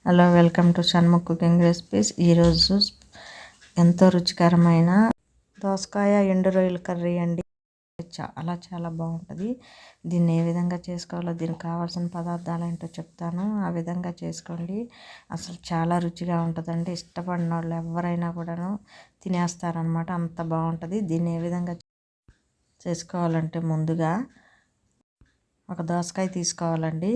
Hello, welcome to Shanmukh cooking recipes. ఈరోజు ఎంతో రుచికరమైన దోసకాయ ఎండు రొయ్యల కర్రీ అండి. చాలా చాలా బాగుంటుంది. దీన్ని ఏ విధంగా చేసుకోవాలో, దీనికి కావాల్సిన పదార్థాలు ఏంటో చెప్తాను. ఆ విధంగా చేసుకోండి. అసలు చాలా రుచిగా ఉంటుందండి. ఇష్టపడిన వాళ్ళు ఎవరైనా కూడాను తినేస్తారనమాట. అంత బాగుంటుంది. దీన్ని ఏ విధంగా చేసుకోవాలంటే, ముందుగా ఒక దోసకాయ తీసుకోవాలండి.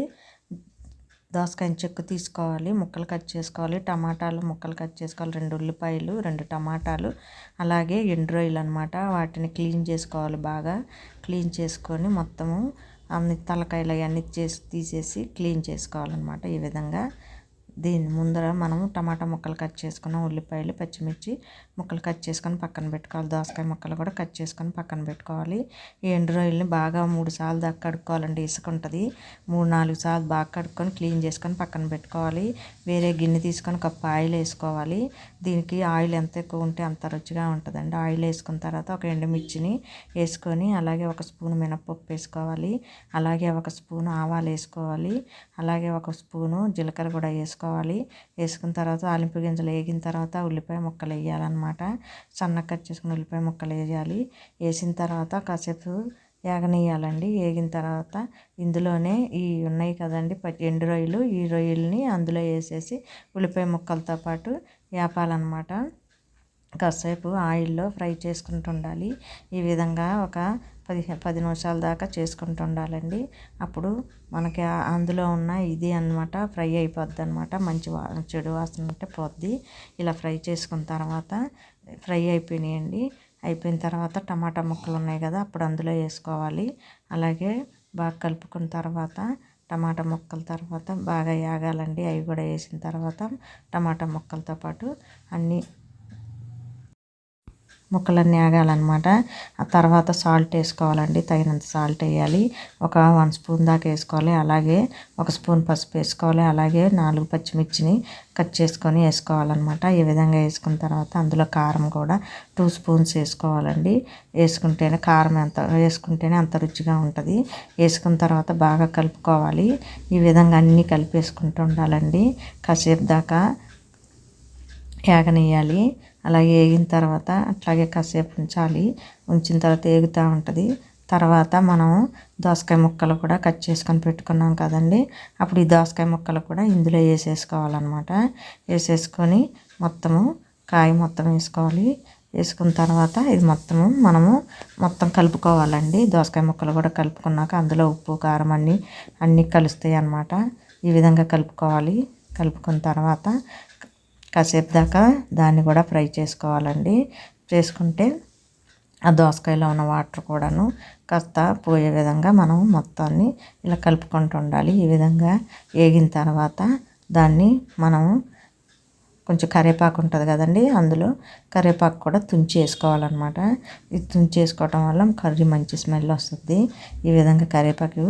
దోసకాయని చెక్కు తీసుకోవాలి, ముక్కలు కట్ చేసుకోవాలి. టమాటాలు ముక్కలు కట్ చేసుకోవాలి. 2 ఉల్లిపాయలు, 2 టమాటాలు, అలాగే ఎండు రొయ్యలు అనమాట. వాటిని క్లీన్ చేసుకోవాలి. బాగా క్లీన్ చేసుకొని మొత్తము అన్ని తలకాయలు అవన్నీ తీసేసి క్లీన్ చేసుకోవాలన్నమాట. ఈ విధంగా దీని ముందర మనము టమాటా ముక్కలు కట్ చేసుకున్నాం, ఉల్లిపాయలు, పచ్చిమిర్చి ముక్కలు కట్ చేసుకొని పక్కన పెట్టుకోవాలి. దోసకాయ ముక్కలు కూడా కట్ చేసుకొని పక్కన పెట్టుకోవాలి. ఈ ఎండు రొయ్యలని బాగా 3 సార్లు దాకా కడుక్కోవాలండి. ఇసుక ఉంటుంది. 3-4 సార్లు బాగా కడుక్కొని క్లీన్ చేసుకొని పక్కన పెట్టుకోవాలి. వేరే గిన్నె తీసుకొని కప్పు ఆయిల్ వేసుకోవాలి. దీనికి ఆయిల్ ఎంత ఎక్కువ ఉంటే అంత రుచిగా ఉంటుందండి. ఆయిల్ వేసుకున్న తర్వాత ఒక ఎండుమిర్చిని వేసుకొని, అలాగే 1 స్పూన్ మినపప్పు వేసుకోవాలి, అలాగే 1 స్పూన్ ఆవాలు వేసుకోవాలి, అలాగే 1 స్పూను జీలకర్ర కూడా వేసుకోవాలి. వేసుకున్న తర్వాత ఆలింపు గింజలు వేగిన తర్వాత ఉల్లిపాయ ముక్కలు వేయాలన్నమాట. సన్నగా కట్ చేసుకుని ఉల్లిపాయ ముక్కలు వేయాలి. వేసిన తర్వాత కాసేపు వేగనీయాలండి. వేగిన తర్వాత ఇందులోనే ఈ ఉన్నాయి కదండి ఎండు రొయ్యలు, ఈ రొయ్యల్ని అందులో వేసేసి ఉల్లిపాయ ముక్కలతో పాటు వేపాలన్నమాట. కాసేపు ఆయిల్లో ఫ్రై చేసుకుంటూ ఉండాలి. ఈ విధంగా ఒక 10 నిమిషాల దాకా చేసుకుంటూ ఉండాలండి. అప్పుడు మనకి అందులో ఉన్న ఇది అన్నమాట ఫ్రై అయిపోద్ది అనమాట. మంచి చెడు వాసన ఉంటే పోద్ది. ఇలా ఫ్రై చేసుకున్న తర్వాత ఫ్రై అయిపోయినాయండి. అయిపోయిన తర్వాత టమాటా ముక్కలు ఉన్నాయి కదా, అప్పుడు అందులో వేసుకోవాలి. అలాగే బాగా కలుపుకున్న తర్వాత టమాటా ముక్కల తర్వాత బాగా వేగాలండి. అవి కూడా వేసిన తర్వాత టమాటా ముక్కలతో పాటు అన్నీ ముక్కలన్నీ వేగాలన్నమాట. ఆ తర్వాత సాల్ట్ వేసుకోవాలండి. తగినంత సాల్ట్ వేయాలి. ఒక 1 స్పూన్ దాకా వేసుకోవాలి. అలాగే 1 స్పూన్ పసుపు వేసుకోవాలి. అలాగే 4 పచ్చిమిర్చిని కట్ చేసుకొని వేసుకోవాలన్నమాట. ఈ విధంగా వేసుకున్న తర్వాత అందులో కారం కూడా 2 స్పూన్స్ వేసుకోవాలండి. వేసుకుంటేనే కారం వేసుకుంటేనే అంత రుచిగా ఉంటుంది. వేసుకున్న తర్వాత బాగా కలుపుకోవాలి. ఈ విధంగా అన్నీ కలిపేసుకుంటూ ఉండాలండి. కాసేపు దాకా వేగనీయాలి. అలాగే వేగిన తర్వాత అట్లాగే కాసేపు ఉంచాలి. ఉంచిన తర్వాత వేగుతూ ఉంటుంది. తర్వాత మనం దోసకాయ ముక్కలు కూడా కట్ చేసుకొని పెట్టుకున్నాం కదండి, అప్పుడు ఈ దోసకాయ ముక్కలు కూడా ఇందులో వేసేసుకోవాలన్నమాట. వేసేసుకొని కాయ మొత్తం వేసుకోవాలి. వేసుకున్న తర్వాత ఇది మొత్తం కలుపుకోవాలండి. దోసకాయ ముక్కలు కూడా కలుపుకున్నాక అందులో ఉప్పు, కారం అన్నీ కలుస్తాయి అన్నమాట. ఈ విధంగా కలుపుకోవాలి. కలుపుకున్న తర్వాత కాసేపు దాకా దాన్ని కూడా ఫ్రై చేసుకోవాలండి. చేసుకుంటే ఆ దోసకాయలో ఉన్న వాటర్ కూడాను కాస్త పోయే విధంగా మనం మొత్తాన్ని ఇలా కలుపుకుంటూ ఉండాలి. ఈ విధంగా వేగిన తర్వాత దాన్ని కొంచెం కరివేపాకు ఉంటుంది కదండి, అందులో కరివేపాకు కూడా తుంచి వేసుకోవాలన్నమాట. ఇది తుంచి వేసుకోవటం వల్ల కర్రీ మంచి స్మెల్ వస్తుంది. ఈ విధంగా కరివేపాకు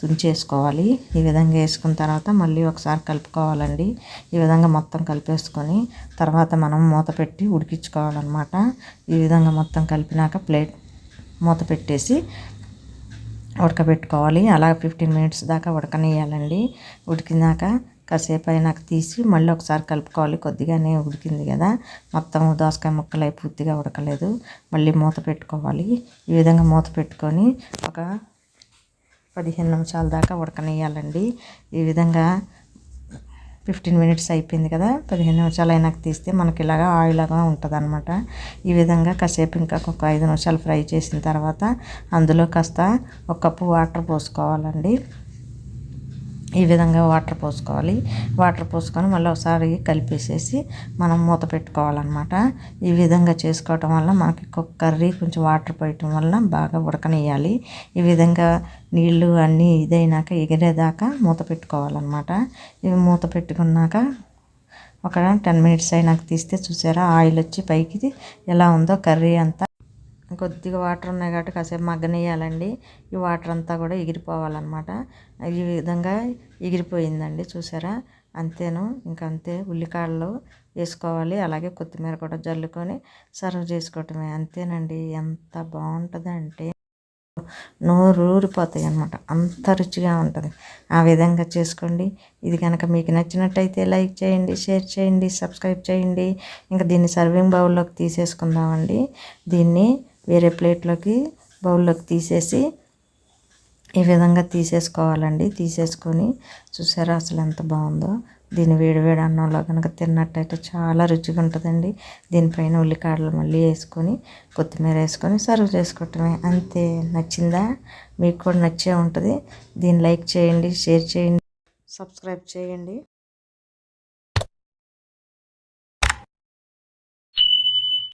తుంచేసుకోవాలి. ఈ విధంగా వేసుకున్న తర్వాత మళ్ళీ ఒకసారి కలుపుకోవాలండి. ఈ విధంగా మొత్తం కలిపేసుకొని తర్వాత మనం మూత పెట్టి ఉడికించుకోవాలన్నమాట. ఈ విధంగా మొత్తం కలిపినాక మూత పెట్టేసి ఉడకబెట్టుకోవాలి. అలా 15 మినిట్స్ దాకా ఉడకనియాలండి. ఉడికినాక కాసేపు అయినాక తీసి మళ్ళీ ఒకసారి కలుపుకోవాలి. కొద్దిగానే ఉడికింది కదా, మొత్తం దోసకాయ ముక్కలు అయి పూర్తిగా ఉడకలేదు. మళ్ళీ మూత పెట్టుకోవాలి. ఈ విధంగా మూత పెట్టుకొని ఒక 15 నిమిషాల దాకా ఉడకనియాలండి. ఈ విధంగా 15 మినిట్స్ అయిపోయింది కదా, 15 నిమిషాలు అయినాక తీస్తే మనకి ఇలాగా ఆయిల్గా ఉంటుంది అనమాట. ఈ విధంగా కాసేపు ఇంకా ఒక 5 నిమిషాలు ఫ్రై చేసిన తర్వాత అందులో కాస్త 1 కప్పు వాటర్ పోసుకోవాలండి. ఈ విధంగా వాటర్ పోసుకోవాలి. వాటర్ పోసుకొని మళ్ళీ ఒకసారి కలిపేసేసి మనం మూత పెట్టుకోవాలన్నమాట. ఈ విధంగా చేసుకోవటం వల్ల మనకి కర్రీ కొంచెం వాటర్ పోయటం వల్ల బాగా ఉడకనియాలి. ఈ విధంగా నీళ్ళు అన్నీ ఇదైనాక ఎగిరేదాకా మూత పెట్టుకోవాలన్నమాట. ఇవి మూత పెట్టుకున్నాక ఒక 10 మినిట్స్ అయినాక తీస్తే చూసారా ఆయిల్ వచ్చి పైకి ఎలా ఉందో. కర్రీ అంతా కొద్దిగా వాటర్ ఉన్నాయి కాబట్టి కాసేపు మగ్గనియాలండి. ఈ వాటర్ అంతా కూడా ఎగిరిపోవాలన్నమాట. ఈ విధంగా ఎగిరిపోయిందండి చూసారా. అంతేను, ఇంకంతే. ఉల్లికాడలు వేసుకోవాలి, అలాగే కొత్తిమీర కూడా జల్లుకొని సర్వ్ చేసుకోవటమే. అంతేనండి. ఎంత బాగుంటుందంటే నోరు ఊరిపోతాయి అన్నమాట, అంత రుచిగా ఉంటుంది. ఆ విధంగా చేసుకోండి. ఇది కనుక మీకు నచ్చినట్టయితే లైక్ చేయండి, షేర్ చేయండి, సబ్స్క్రైబ్ చేయండి. ఇంకా దీన్ని సర్వింగ్ బౌల్లోకి తీసేసుకుందామండి. దీన్ని వేరే ప్లేట్లోకి బౌల్లోకి తీసేసి ఈ విధంగా తీసేసుకోవాలండి. తీసేసుకొని చూసారా అసలు ఎంత బాగుందో. దీన్ని వేడివేడి అన్నంలో కనుక తిన్నట్టయితే చాలా రుచిగా ఉంటుందండి. దీనిపైన ఉల్లికాడలు మళ్ళీ వేసుకొని కొత్తిమీర వేసుకొని సర్వ్ చేసుకోవటమే, అంతే. నచ్చిందా? మీకు కూడా నచ్చే ఉంటుంది. దీన్ని లైక్ చేయండి, షేర్ చేయండి, సబ్స్క్రైబ్ చేయండి.